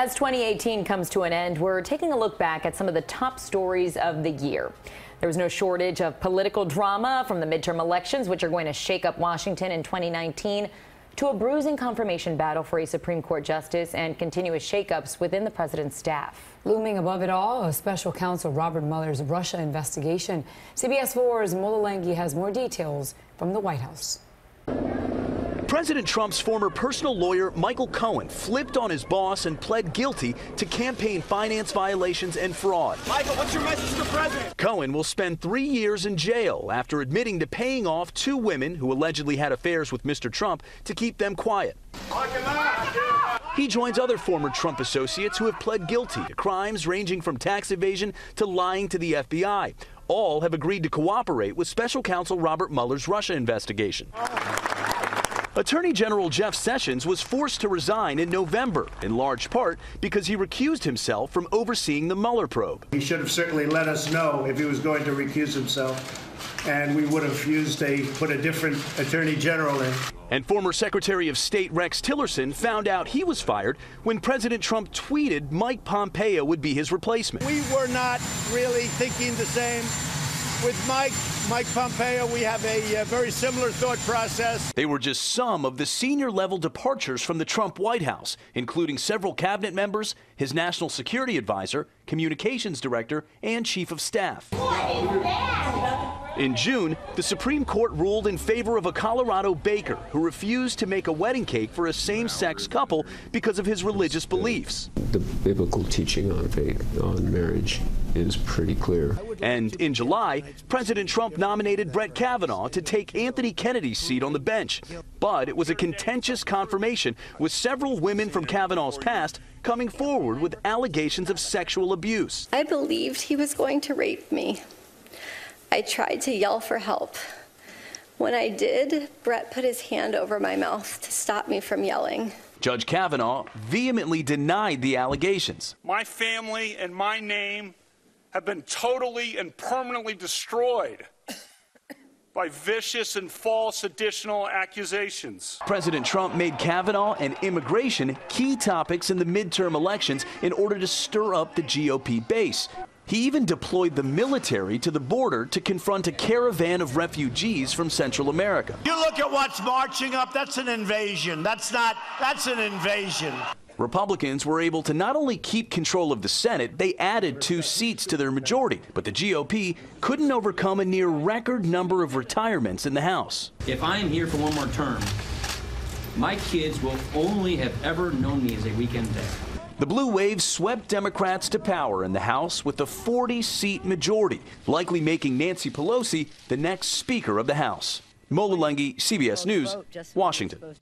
As 2018 comes to an end, we're taking a look back at some of the top stories of the year. There was no shortage of political drama from the midterm elections, which are going to shake up Washington in 2019, to a bruising confirmation battle for a Supreme Court justice and continuous shakeups within the president's staff. Looming above it all, a special counsel Robert Mueller's Russia investigation. CBS 4's Mola has more details from the White House. President Trump's former personal lawyer, Michael Cohen, flipped on his boss and pled guilty to campaign finance violations and fraud. Michael, what's your message to the president? Cohen will spend 3 years in jail after admitting to paying off 2 women who allegedly had affairs with Mr. Trump to keep them quiet. He joins other former Trump associates who have pled guilty to crimes ranging from tax evasion to lying to the FBI. All have agreed to cooperate with special counsel Robert Mueller's Russia investigation. Attorney General Jeff Sessions was forced to resign in November, in large part because he recused himself from overseeing the Mueller probe. He should have certainly let us know if he was going to recuse himself, and we would have put a different attorney general in. And former Secretary of State Rex Tillerson found out he was fired when President Trump tweeted Mike Pompeo would be his replacement. We were not really thinking the same. With Mike Pompeo, we have a very similar thought process. They were just some of the senior-level departures from the Trump White House, including several cabinet members, his national security advisor, communications director, and chief of staff. What is that? In June, the Supreme Court ruled in favor of a Colorado baker who refused to make a wedding cake for a same-sex couple because of his religious beliefs. The biblical teaching on faith, on marriage, is pretty clear. And in July, President Trump nominated Brett Kavanaugh to take Anthony Kennedy's seat on the bench. But it was a contentious confirmation, with several women from Kavanaugh's past coming forward with allegations of sexual abuse. I believed he was going to rape me. I tried to yell for help. When I did, Brett put his hand over my mouth to stop me from yelling. Judge Kavanaugh vehemently denied the allegations. My family and my name have been totally and permanently destroyed by vicious and false additional accusations. President Trump made Kavanaugh and immigration key topics in the midterm elections in order to stir up the GOP base. He even deployed the military to the border to confront a caravan of refugees from Central America. You look at what's marching up, that's an invasion. That's an invasion. Republicans were able to not only keep control of the Senate, they added 2 seats to their majority, but the GOP couldn't overcome a near record number of retirements in the House. If I am here for one more term, my kids will only have ever known me as a weekend dad. The blue wave swept Democrats to power in the House with a 40-seat majority, likely making Nancy Pelosi the next Speaker of the House. Mola Lenghi, CBS News, Washington.